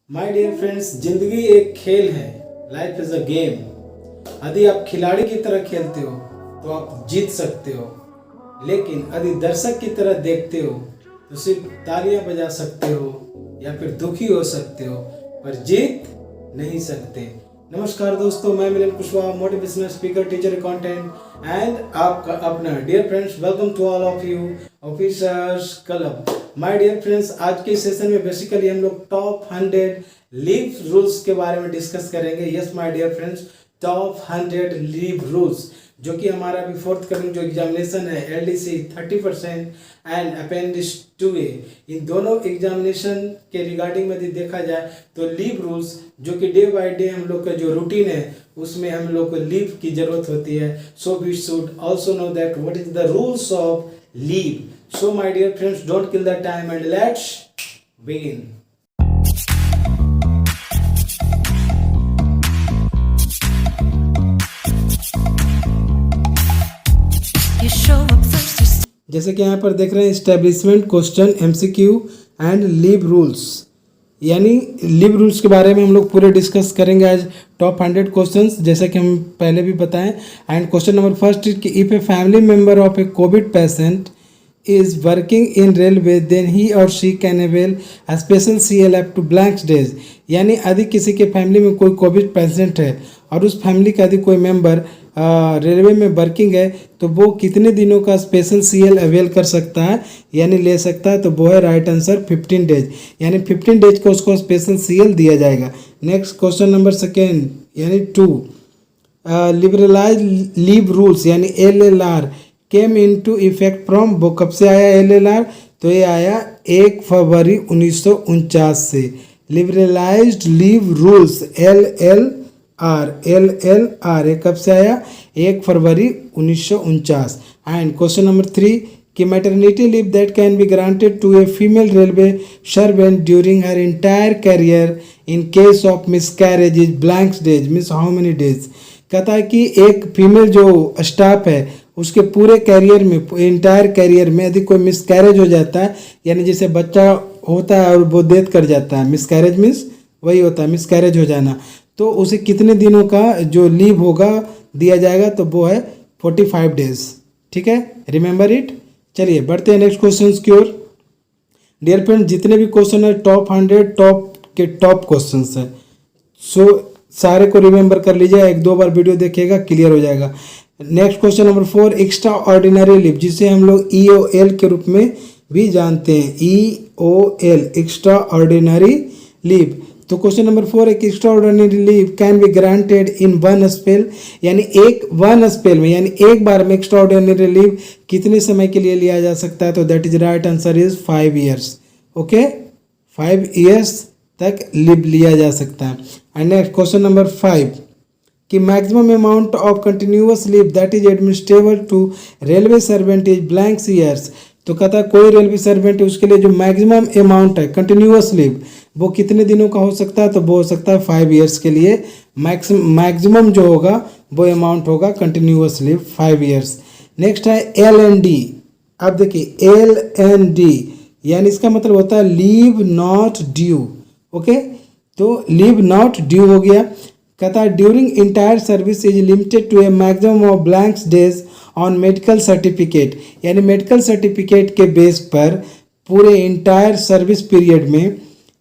My dear friends, जिंदगी एक खेल है। Life is a game. यदि आप खिलाड़ी की तरह खेलते हो तो आप जीत सकते हो, लेकिन यदि दर्शक की तरह देखते हो तो सिर्फ तालियां बजा सकते हो या फिर दुखी हो सकते हो, पर जीत नहीं सकते। नमस्कार दोस्तों, मैं Milan Kushwaha, motivational speaker, teacher, content and आपका अपना dear friends, welcome to all of you officers club. My dear friends, आज के सेशन में बेसिकली हम लोग टॉप 100 लीव रूल्स के बारे में डिस्कस करेंगे। Yes my dear friends, top 100 leave rules, जो कि हमारा अभी फोर्थ कमिंग जो एग्जामिनेशन है LDC 30% एंड अपेंडिक्स 2A, इन दोनों एग्जामिनेशन के रिगार्डिंग में यदि देखा जाए तो लीव रूल्स, जो कि डे बाय डे हम लोग का जो रूटीन है उसमें हम लोग को लीव की जरूरत होती है। So we should also know that what is the rules of leave. So my dear friends, don't kill the time and let's begin. जैसे कि यहाँ पर देख रहे हैं establishment question, MCQ and leave rules, यानी लीव रूल्स के बारे में हम लोग पूरे डिस्कस करेंगे आज। टॉप 100 क्वेश्चंस, जैसे कि हम पहले भी बताएं। And question number first is कि if a family member of a covid patient is working in railway then he or she can avail a special CLF to blank days। यानी यदि किसी के फैमिली में कोई कोविड पेशेंट है और उस फैमिली का यदि कोई मेंबर रेलवे में वर्किंग है तो वो कितने दिनों का स्पेशल CL अवेल कर सकता है, यानी ले सकता है। तो वो है राइट आंसर 15 डेज, यानी 15 डेज को उसको स्पेशल CL दिया जाएगा। नेक्स्ट क्वेश्चन नंबर सेकेंड यानी 2, लिबरलाइज लीव रूल्स यानी LLR came into effect from, वो कब से आया LLR? तो ये आया 1 फरवरी 1949 से। लिबरलाइज्ड लीव रूल्स LLR ये कब से आया? 1 फरवरी 1949। एंड क्वेश्चन नंबर 3 कि maternity leave that can be granted to a female railway servant during her entire career in case of miscarriage is blank days, means how many days. कहता है कि एक female जो स्टाफ है उसके पूरे career में, इंटायर कैरियर में यदि कोई मिसकैरेज हो जाता है, यानी जैसे बच्चा होता है और वो डेथ कर जाता है, मिसकैरेज मीन्स वही होता है मिसकैरेज हो जाना, तो उसे कितने दिनों का जो लीव होगा दिया जाएगा? तो वो है 45 डेज। ठीक है, रिमेंबर इट। चलिए बढ़ते हैं नेक्स्ट क्वेश्चन की ओर। डियर फ्रेंड, जितने भी क्वेश्चन है टॉप 100 टॉप के टॉप क्वेश्चन है, सो सारे को रिमेंबर कर लीजिए, 1-2 बार वीडियो देखिएगा, क्लियर हो जाएगा। Next question number 4, extra ordinary leave, जिसे हम लोग EOL के रूप में भी जानते हैं। EOL extra ordinary leave. तो क्वेश्चन नंबर 4 एक extra ordinary leave can be granted in one spell, यानी वन स्पेल में, यानी एक बार में एक्स्ट्रा ऑर्डिनरी लीव कितने समय के लिए लिया जा सकता है? तो that is right answer is 5 years. Okay, 5 years तक लीव लिया जा सकता है। एंड नेक्स्ट क्वेश्चन नंबर 5 कि maximum amount of continuous leave that is administrable to railway servant is blank years. तो कहता है कोई रेलवे सर्वेंट है उसके लिए जो मैक्सिमम अमाउंट है कंटिन्यूअस लीव वो कितने दिनों का हो सकता है? तो वो हो सकता है 5 ईयर्स के लिए। मैक्सिमम जो होगा वो अमाउंट होगा कंटिन्यूअस लीव 5 ईयर्स। नेक्स्ट है LND। अब देखिए LND यानी इसका मतलब होता है लीव नॉट ड्यू। ओके, तो लीव नॉट ड्यू हो गया। कहता है during entire service is limited to a maximum of blank days on medical certificate, यानी मेडिकल सर्टिफिकेट के बेस पर पूरे इंटायर सर्विस पीरियड में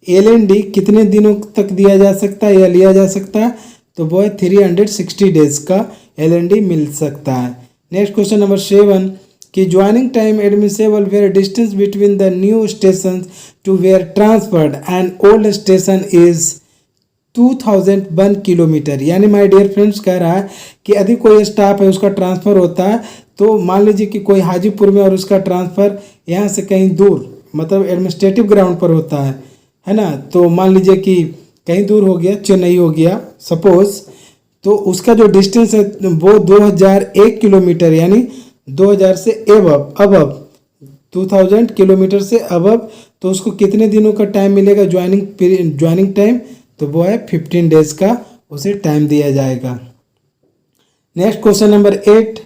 LND कितने दिनों तक दिया जा सकता है या लिया जा सकता है? तो वो है 360 डेज का LND मिल सकता है। नेक्स्ट क्वेश्चन नंबर 7 कि joining time admissible where distance between the new station to where transferred and old station is 2001 kilometre. यानी माय डियर फ्रेंड्स कह रहा है कि यदि कोई स्टाफ है उसका ट्रांसफ़र होता है, तो मान लीजिए कि कोई हाजीपुर में और उसका ट्रांसफ़र यहाँ से कहीं दूर, मतलब एडमिनिस्ट्रेटिव ग्राउंड पर होता है ना, तो मान लीजिए कि कहीं दूर हो गया, चेन्नई हो गया सपोज, तो उसका जो डिस्टेंस है वो 2001 किलोमीटर, यानी 2000 से अबव 2000 किलोमीटर से अबव, तो उसको कितने दिनों का टाइम मिलेगा ज्वाइनिंग टाइम? तो वो है 15 डेज का उसे टाइम दिया जाएगा। नेक्स्ट क्वेश्चन नंबर 8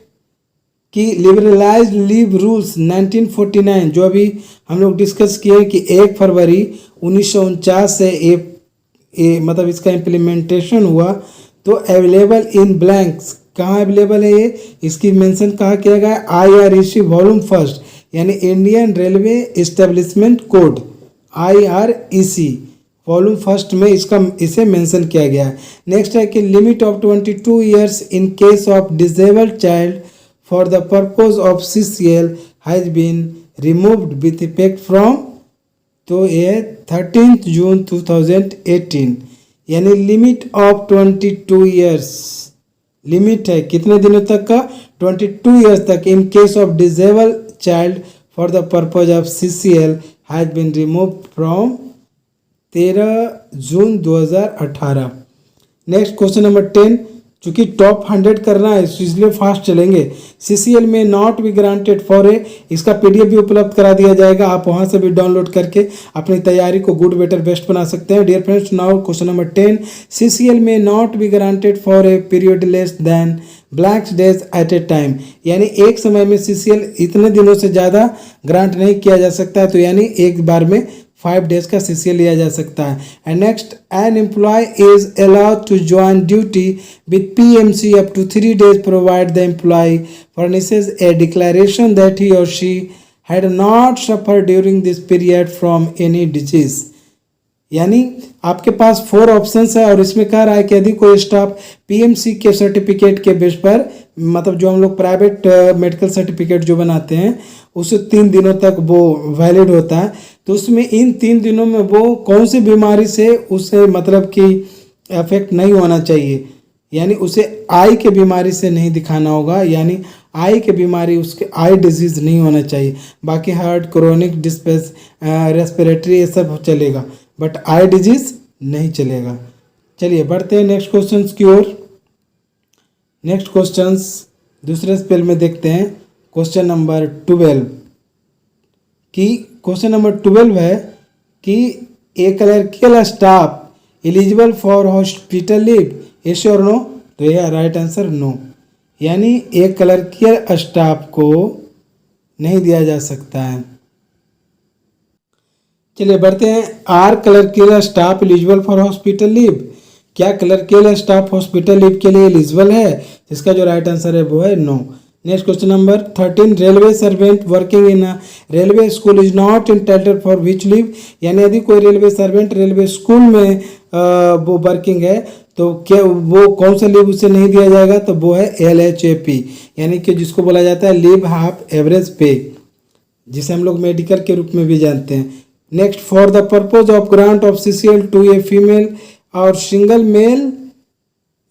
कि लिबरलाइज्ड लीव रूल्स 1949 जो अभी हम लोग डिस्कस किए कि 1 फरवरी 1949 से ये मतलब इसका इम्प्लीमेंटेशन हुआ तो अवेलेबल इन ब्लैंक्स, कहाँ अवेलेबल है ये, इसकी मेंशन कहाँ किया गया है, IREC वॉल्यूम फर्स्ट यानी Indian railway establishment code IREC volume first में इसे मेंशन किया गया है। नेक्स्ट है कि limit of 22 years in case of disabled child for the purpose of CCL has been removed with effect from, तो ये 13 जून 2018 यानी लिमिट ऑफ 22 ईयर्स, लिमिट है कितने दिनों तक का, 22 ईयर्स तक in case of disable child for the purpose of CCL has been remove from 13 June 2018। Next question number 10, चूंकि टॉप 100 करना है इसलिए फास्ट चलेंगे। CCL में नॉट बी ग्रांटेड फॉर ए, इसका PDF भी उपलब्ध करा दिया जाएगा, आप वहां से भी डाउनलोड करके अपनी तैयारी को गुड बेटर बेस्ट बना सकते हैं। Dear friends, now question number 10, CCL में not be granted for a period less than blank days at a time, यानी एक समय में CCL इतने दिनों से ज़्यादा ग्रांट नहीं किया जा सकता है, तो यानी एक बार में 5 डेज का CCL लिया जा सकता है। And next, an employ is allowed to join duty with PMC up to 3 days provide the employ furnishes a declaration that he और she had not suffer during this period from any disease. यानी आपके पास 4 options है और इसमें कह रहा है कि यदि कोई स्टाफ PMC के सर्टिफिकेट के बेस पर, मतलब जो हम लोग प्राइवेट मेडिकल सर्टिफिकेट जो बनाते हैं उसे 3 दिनों तक वो वैलिड होता है, तो उसमें इन 3 दिनों में वो कौन सी बीमारी से उसे मतलब कि अफेक्ट नहीं होना चाहिए, यानी उसे आई के बीमारी से नहीं दिखाना होगा, यानी आई के बीमारी उसके आई डिजीज नहीं होना चाहिए। बाकी हार्ट, क्रोनिक डिस्पेस, रेस्पिरेटरी ये सब चलेगा, बट आई डिजीज नहीं चलेगा। चलिए बढ़ते हैं नेक्स्ट क्वेश्चन की ओर। नेक्स्ट क्वेश्चंस दूसरे स्पेल में देखते हैं। क्वेश्चन नंबर 12 की क्वेश्चन नंबर 12 है कि a clerical staff eligible for hospital leave, yes और नो, तो यह राइट आंसर नो, यानी एक क्लर्कियल स्टाफ को नहीं दिया जा सकता है। चलिए बढ़ते हैं, are clerical staff eligible for hospital leave, क्या क्लर्कियल स्टाफ हॉस्पिटल लीव के लिए एलिजिबल है, इसका जो राइट आंसर है वो है no. Next question number 13, railway servant working in railway school is not entitled for which leave, यानी यदि कोई रेलवे सर्वेंट रेलवे स्कूल में वो वर्किंग है तो क्या वो कौन सा लीव उसे नहीं दिया जाएगा, तो वो है LHAP, यानी कि जिसको बोला जाता है लीव हाफ एवरेज पे, जिसे हम लोग मेडिकल के रूप में भी जानते हैं। Next, for the purpose of grant of CCL to a female और single male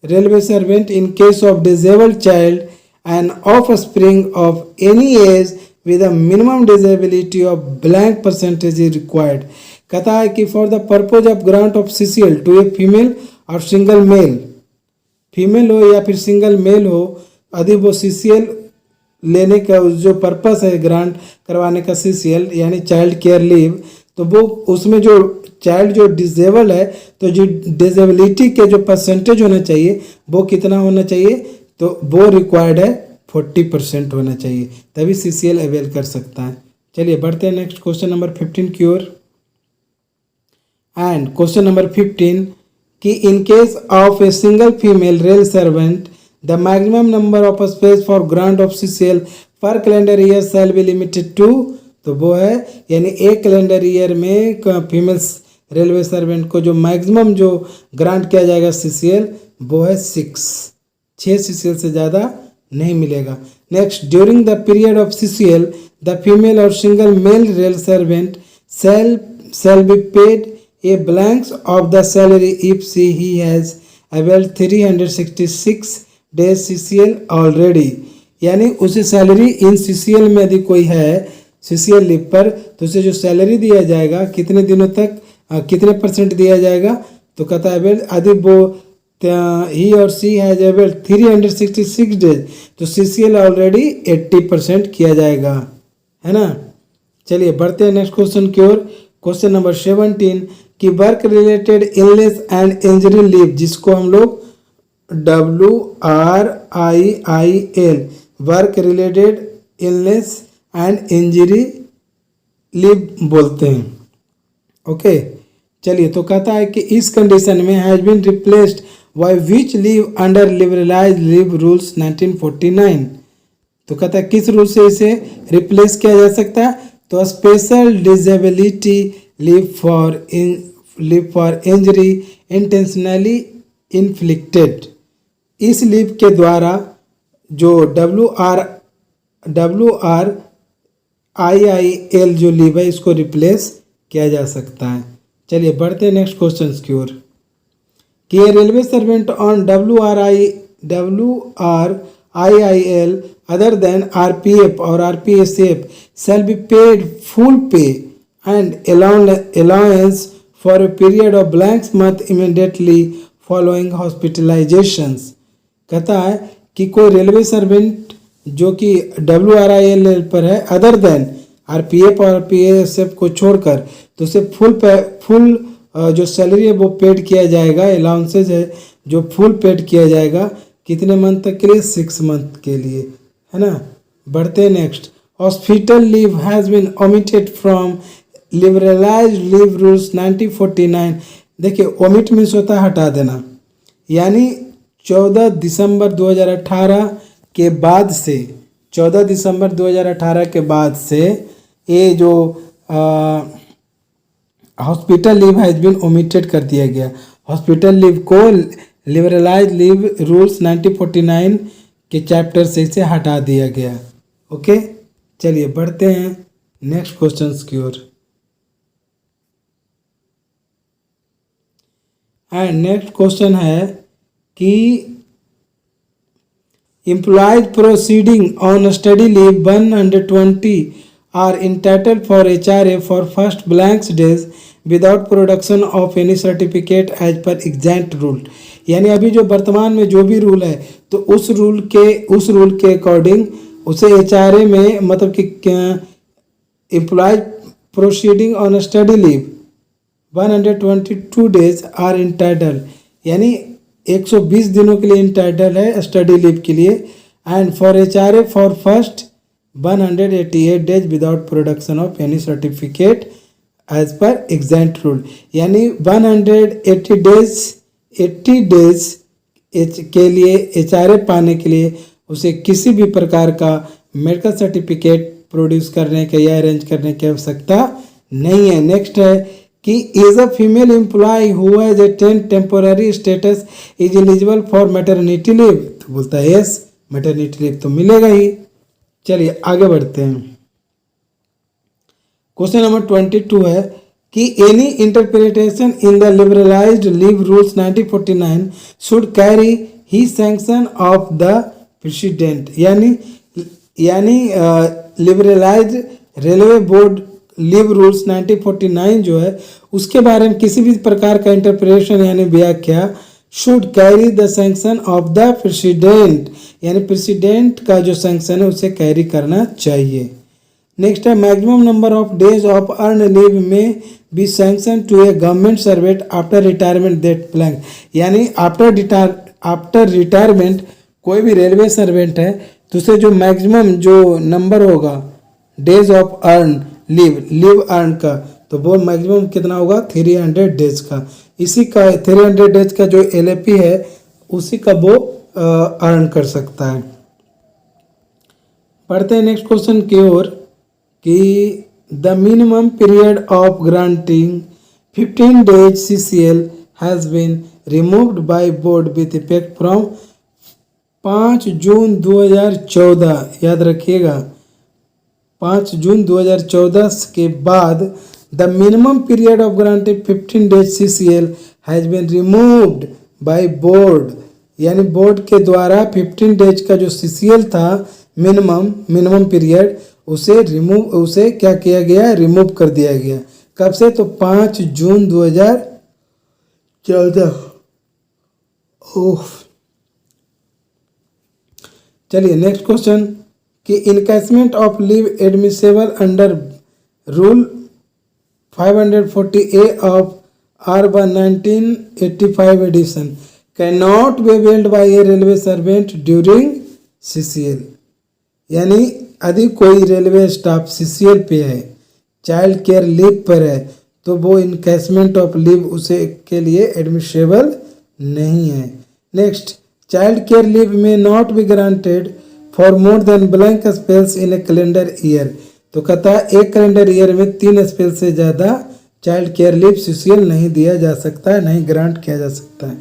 railway servant in case of disabled child and offspring of any age with a minimum disability of blank percentage is required। कहता है कि for the purpose of grant of CCL to a female और single mail, female हो या फिर single male हो, यदि वो CCL लेने का जो पर्पस है ग्रांट करवाने का CCL यानी चाइल्ड केयर लीव, तो वो उसमें जो चाइल्ड जो डिसेबल है तो जो डिसेबिलिटी के जो परसेंटेज होना चाहिए वो कितना होना चाहिए, तो वो रिक्वायर्ड है 40% होना चाहिए, तभी CCL अवेल कर सकता है। चलिए बढ़ते हैं नेक्स्ट क्वेश्चन नंबर 15 की ओर। एंड क्वेश्चन नंबर 15 कि in case of a single female rail servant the maximum number of spells for grant of CCL per calendar year shall be limited to, तो वो है यानी एक कैलेंडर ईयर में female railway servant को जो maximum जो ग्रांट किया जाएगा CCL वो है 6 CCL से ज़्यादा नहीं मिलेगा। Next, during the period of CCL the female और single male rail servant shall be paid a blanks of the salary if he has availed 366 days CCL already, यानी उसे सैलरी इन CCL में यदि कोई है CCL लीव पर तो उसे जो सैलरी दिया जाएगा कितने दिनों तक कितने % दिया जाएगा, तो कहता है यदि वो ही और सी हैज एबल 366 डेज तो CCL ऑलरेडी 80% किया जाएगा, है ना। चलिए बढ़ते हैं नेक्स्ट क्वेश्चन की ओर। क्वेश्चन नंबर 17 कि work related illness and injury leave, जिसको हम लोग WRIIL work related illness and injury leave बोलते हैं, ओके। चलिए, तो कहता है कि इस कंडीशन में has been replaced by which leave under liberalise leave rules 1949। तो कहता है किस रूल से इसे रिप्लेस किया जा सकता है, तो special disability leave for injury intentionally inflicted. इस लीव के द्वारा जो WRIIL जो लीव है इसको रिप्लेस किया जा सकता है। चलिए बढ़ते हैं नेक्स्ट क्वेश्चन की ओर कि a railway servant on WRIIL other than RPF or RPSF shall be paid full pay and allowance for a period of blank month immediately following hospitalizations। कहता है कि कोई रेलवे सर्वेंट जो कि WRIL पर है अदर देन RPF और RPSF को छोड़कर, तो उसे फुल जो सैलरी है वो पेड किया जाएगा, अलाउंसेज है जो फुल पेड किया जाएगा। कितने मंथ तक के लिए? 6 मंथ के लिए, है ना। बढ़ते हैं next. Hospital leave has been omitted from liberalise leave rules 1949। देखिए, ओमिट मीन्स होता है हटा देना, यानी 14 दिसंबर 2018 के बाद से 14 दिसंबर 2018 के बाद से ये जो hospital leave has been omitted कर दिया गया। हॉस्पिटल लीव को लिबरलाइज लीव रूल्स 1949 के चैप्टर से इसे हटा दिया गया। ओके, चलिए बढ़ते हैं नेक्स्ट क्वेश्चंस की ओर। एंड नेक्स्ट क्वेश्चन है कि employees proceeding on study leave 120 are entitled for HRA for first blanks days without production of any certificate as per exact rule. यानी अभी जो वर्तमान में जो भी रूल है तो उस रूल के अकॉर्डिंग उसे HRA में मतलब कि employees proceeding on study leave 122 days are entitled, यानी 120 दिनों के लिए इंटाइटल है स्टडी लीव के लिए। And for HRA for first 188 days without production of any certificate as per exact rule, यानी 80 डेज के लिए HRA पाने के लिए उसे किसी भी प्रकार का मेडिकल सर्टिफिकेट प्रोड्यूस करने के या अरेंज करने की आवश्यकता नहीं है। नेक्स्ट है कि is a female employ who has attend temporary status is eligible for maternity leave. तो बोलता है यस, मैटरनिटी लीव तो मिलेगा ही। चलिए आगे बढ़ते हैं। क्वेश्चन नंबर 22 है कि any interpretation in the liberalized leave rules 1949 should carry he sanction of the president. यानी liberalized railway board leave rules 1949 जो है उसके बारे में किसी भी प्रकार का इंटरप्रिटेशन यानी व्याख्या should carry the sanction of the president, यानी प्रेसिडेंट का जो सैंक्शन है उसे कैरी करना चाहिए। नेक्स्ट है maximum number of days of earn leave may be sanction to a government servant after retirement that blank, यानी आफ्टर रिटायरमेंट कोई भी रेलवे सर्वेंट है तो उसे जो मैक्सिमम जो नंबर होगा days of earn leave earn का, तो वो मैक्सिमम कितना होगा 300 डेज का। इसी का 300 डेज का जो LAP है उसी का वो अर्न कर सकता है। पढ़ते हैं नेक्स्ट क्वेश्चन की ओर कि the minimum period of granting 15 days CCL has been removed by board with effect from 5 जून 2014। याद रखिएगा 5 जून 2014 के बाद the minimum period of granting 15 days CCL has been removed by board, यानी बोर्ड के द्वारा 15 डेज का जो CCL था मिनिमम पीरियड उसे क्या किया गया, रिमूव कर दिया गया। कब से? तो 5 जून 2014। चलिए नेक्स्ट क्वेश्चन कि encashment of leave admissible under rule 540A of R1 1985 edition can not be availed by a railway servant during CCL, यानी यदि कोई रेलवे स्टाफ CCL पे है, चाइल्ड केयर लीव पर है, तो वो इनकैशमेंट ऑफ लीव उसे के लिए एडमिशेबल नहीं है। नेक्स्ट, चाइल्ड केयर लीव में not be granted for more than blank spells in A calendar year. तो कहता है एक कैलेंडर ईयर में 3 स्पेल से ज़्यादा चाइल्ड केयर लीव सीसीएल नहीं दिया जा सकता है, नहीं ग्रांट किया जा सकता है।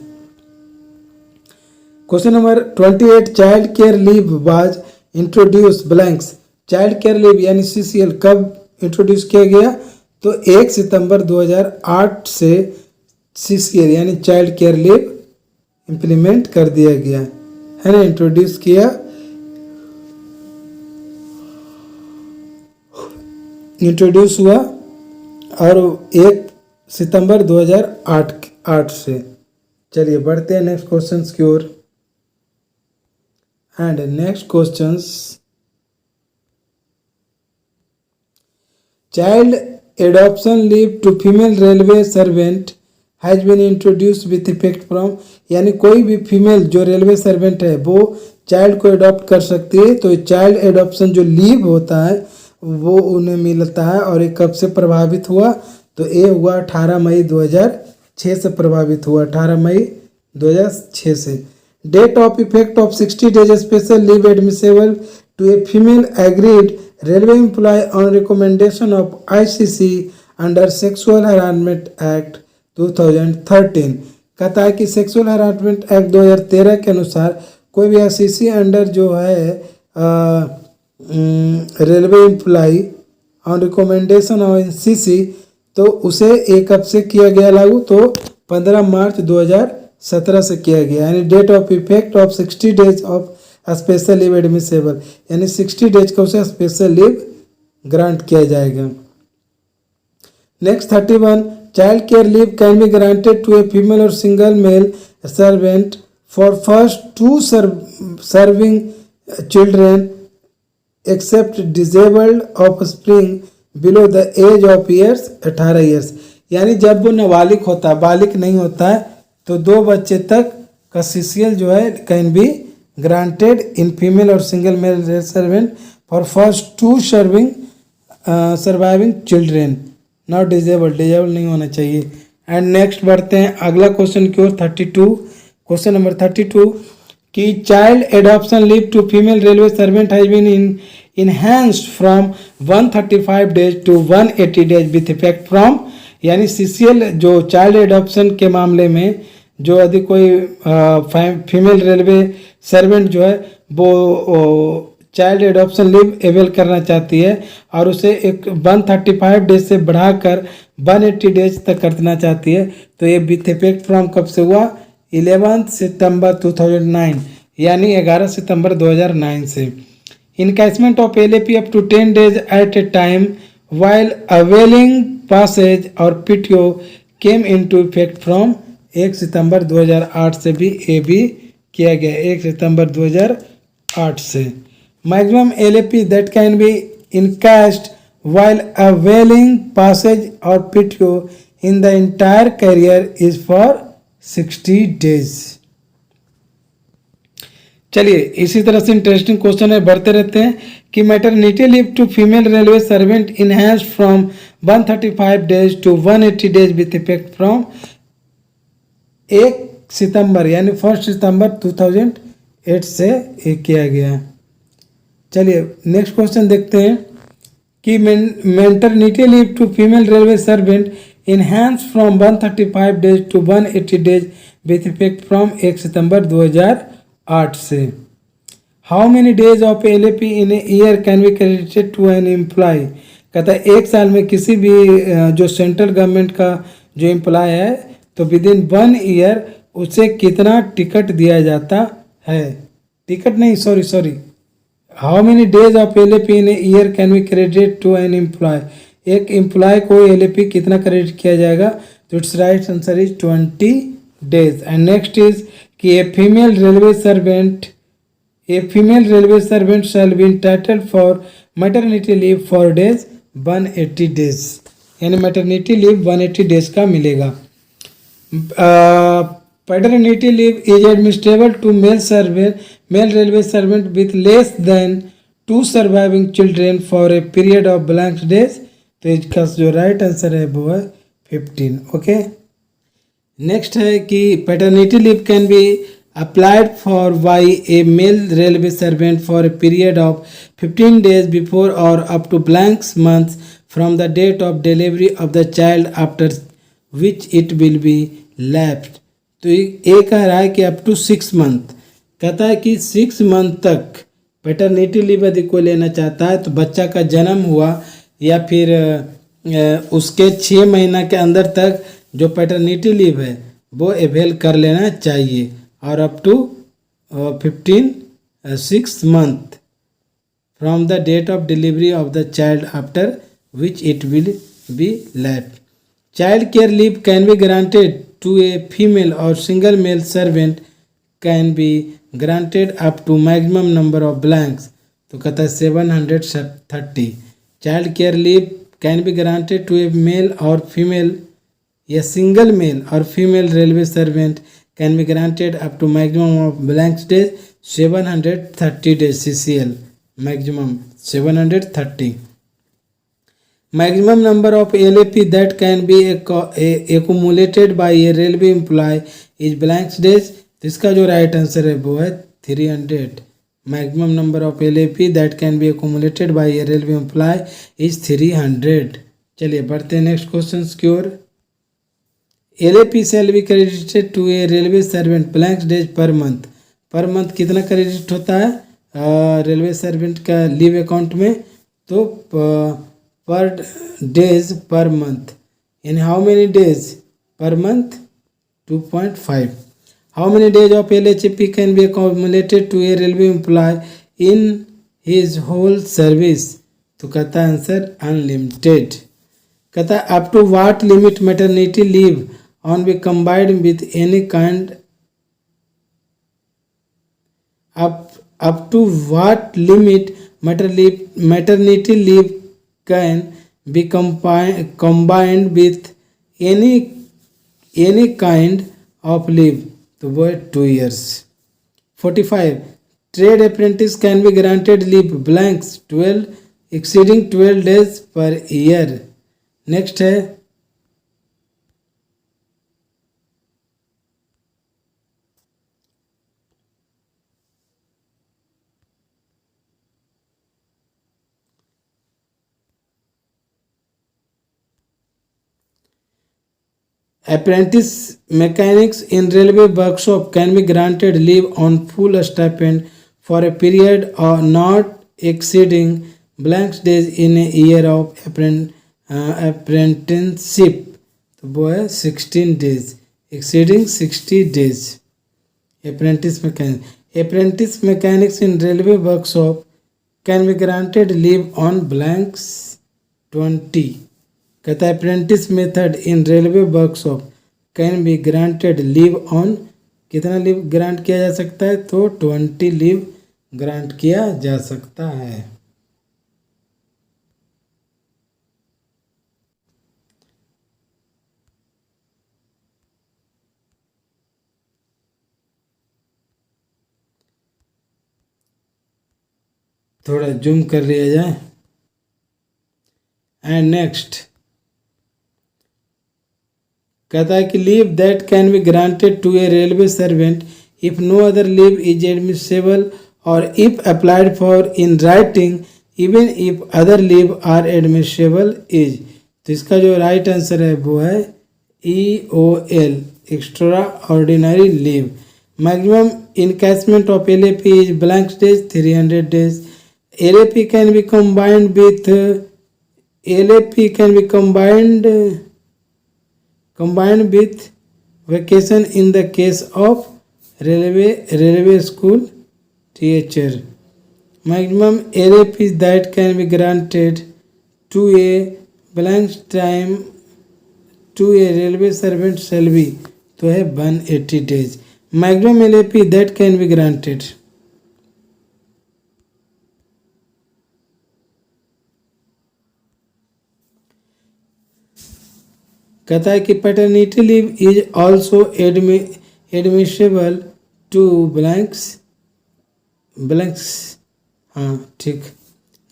Question number 28, child care leave was introduce blanks. Child care leave यानी सीसीएल कब इंट्रोड्यूस किया गया? तो 1 सितंबर 2008 से सीसीएल यानी चाइल्ड केयर लीव इम्प्लीमेंट कर दिया गया है ना, इंट्रोड्यूस किया, इंट्रोड्यूस हुआ और 1 सितंबर 2008 से। चलिए बढ़ते हैं नेक्स्ट क्वेश्चन की ओर। And next questions, child adoption leave to female railway servant has been introduce with effect from, यानी कोई भी फीमेल जो रेलवे सर्वेंट है वो चाइल्ड को अडॉप्ट कर सकती है। तो चाइल्ड एडॉप्शन जो लीव होता है वो उन्हें मिलता है। और ये कब से प्रभावित हुआ? तो ये हुआ 18 मई 2006 से प्रभावित हुआ, 18 मई 2006 से। Date of effect of 60 days special leave admissible to a female aggrieved railway employee on recommendation of ICC under sexual harassment act 2013। कहता है कि सेक्सुअल हरासमेंट एक्ट 2013 के अनुसार कोई भी आईसीसी अंडर जो है railway employee on recommendation of CC, तो उसे एक कब से किया गया लागू? तो 15 मार्च 2017 से किया गया। यानी date of effect of 60 days of special leave admissible, यानी 60 डेज का उसे स्पेशल लीव ग्रांट किया जाएगा। Next 31, child care leave can be granted to a female और single male servant for first 2 serving children except disabled offspring below the age of years 18 years. यानी जब वो नाबालिग होता है, बालिग नहीं होता है, तो 2 बच्चे तक का सीसीएल जो है can be granted in female और single male servant for first 2 surviving children, not disabled, disabled नहीं होना चाहिए। एंड नेक्स्ट बढ़ते हैं अगला क्वेश्चन की ओर 32। क्वेश्चन नंबर 32 कि child adoption leave to female railway servant has been enhanced from 135 days to 180 days with effect from, यानी CCL जो चाइल्ड एडॉप्शन के मामले में जो यदि कोई फीमेल रेलवे सर्वेंट जो है वो चाइल्ड एडॉप्शन लीव अवेल करना चाहती है और उसे एक 135 डेज से बढ़ाकर 180 डेज तक करना चाहती है, तो ये विथ इफेक्ट फ्रॉम कब से हुआ? 11 सितंबर 2009, यानी 11 सितंबर 2009 से। Encashment of LAP up to 10 days at a time while availing passes और PTO came into effect from 1 सितंबर 2008 से भी ये भी किया गया, 1 सितंबर 2008 से। Maximum LAP that can be encashed while availing passes और PTO in the entire career is for 60 days. चलिए इसी तरह से इंटरेस्टिंग क्वेश्चन है, बढ़ते रहते हैं कि maternity leave to female railway servant enhanced from 135 days to 180 days with effect from 1 सितंबर यानी 1 सितंबर 2008 से किया गया। चलिए नेक्स्ट क्वेश्चन देखते हैं कि maternity leave to female railway servant enhanced from 135 days to 180 days with effect from 1 सितंबर 2008 से। How many days of LAP in a year can be credited to an employee? कहता है 1 साल में किसी भी जो सेंट्रल गवर्नमेंट का जो एम्प्लॉय है तो विद इन 1 ईयर उसे कितना टिकट दिया जाता है? टिकट नहीं, sorry, how many days of LAP in a year can be credited to an employ? एक एम्प्लॉय को एलएपी कितना क्रेडिट किया जाएगा? तो its right answer is 20 days. And next is कि a female railway servant shall be entitled for maternity leave for days 180 days, यानी maternity leave 180 days का मिलेगा। Paternity leave is administrable to male railway servant with less then 2 surviving children for a period of blank days. तो इसका जो right answer है वो है 15. Okay, next है कि paternity leave can B applied for by a male railway servant for a period of 15 days before or up to blank months from the date of delivery of the child after which it will be lapsed. तो ये कह रहा है कि up to 6 month, कहता है कि 6 month तक पैटर्निटी लीव यदि कोई लेना चाहता है तो बच्चा का जन्म हुआ या फिर उसके 6 महीना के अंदर तक जो पैटर्निटी लीव है वो अवेल कर लेना चाहिए, और up to 6 month from the date of delivery of the child after which it will be lapsed. Child care leave can be granted to a female or single male servant can be granted up to maximum number of blanks. तो कहता है 730. Child care leave can be granted to a male or female, a single male or female railway servant can be granted up to maximum of blank days 730 days CCL, maximum 730. Maximum number of LAP that can be accumulated by a railway employee is blank days. तो इसका जो right answer है वो है 300. Maximum number of LAP that can be accumulated by a railway employee is 300. चलिए बढ़ते हैं next question की ओर. LAP shall be credited to a railway servant blank days per month. Per month कितना credit होता है रेलवे सर्वेंट का leave account में? तो पर डेज पर मंथ, यानी how many days per month? 2.5. How many days of LHP can be accumulated to a railway employee in his whole service? तो कहता है आंसर अनलिमिटेड. कहता है up to what limit maternity leave on be combined with any kind, up to what limit maternity leave can be combined with any kind of leave? तो वो है 2 years. 45. Trade apprentice can be granted leave blanks 12 exceeding 12 days per year. Next है apprentice mechanics in railway workshop can be granted leave on full stipend for a period or not exceeding blank days in a year of apprenticeship. तो वो है 16 days exceeding 60 days. Apprentice mechanics in railway workshop can be granted leave on blanks 20. कहता है apprentice method in railway workshop can be granted leave on, कितना leave grant किया जा सकता है? तो 20 लीव ग्रांट किया जा सकता है. थोड़ा जूम कर लिया जाए. एंड नेक्स्ट कहता है कि leave that can be granted to a railway servant if no other leave is admissible और if applied for in writing even if other leave are admissible is. तो इसका जो राइट आंसर है वो है EOL, extra ordinary leave. Maximum encashment of LAP is blank days 300 days. LAP can be combined with vacation in the case of railway school teacher. Maximum LAP that can be granted to a blank time to a railway servant shall be, तो है 180 days. Maximum LAP that can be granted. कहता है कि paternity leave is also admissible to blanks. हाँ ठीक.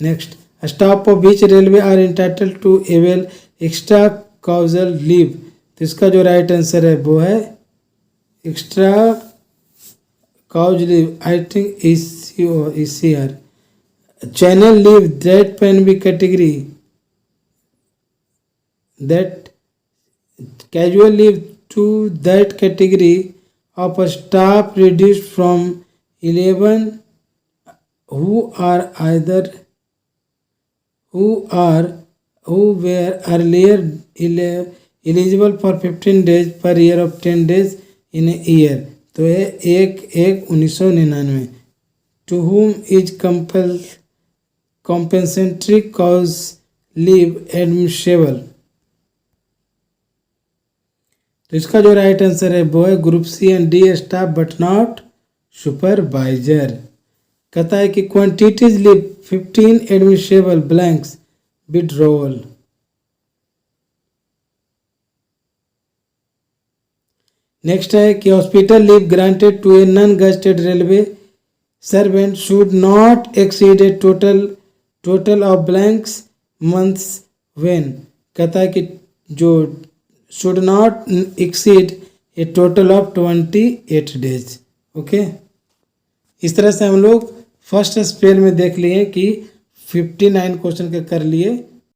Next staff of which railway are entitle to avail extra causal leave, तो इसका जो राइट आंसर है वो है extra casual leave, I think ECR. Channel leave that can be category, that casual leave to that category of a staff reduced from 11 who were earlier eligible for 15 days per year of 10 days in a year. तो ये 1/1/1999. To whom is compensatory cause leave admissible? तो इसका जो right answer है वो है group C and D staff but not supervisor. कहता है कि quarantine leave 15 admissible blanks withdrawal. Next है कि hospital leave granted to a non gazetted railway servant should not exceed a total of blanks months when. कहता है कि जो should not exceed a total of 28 days. Okay, इस तरह से हम लोग फर्स्ट स्पेल में देख लिए कि 59 क्वेश्चन के कर लिए.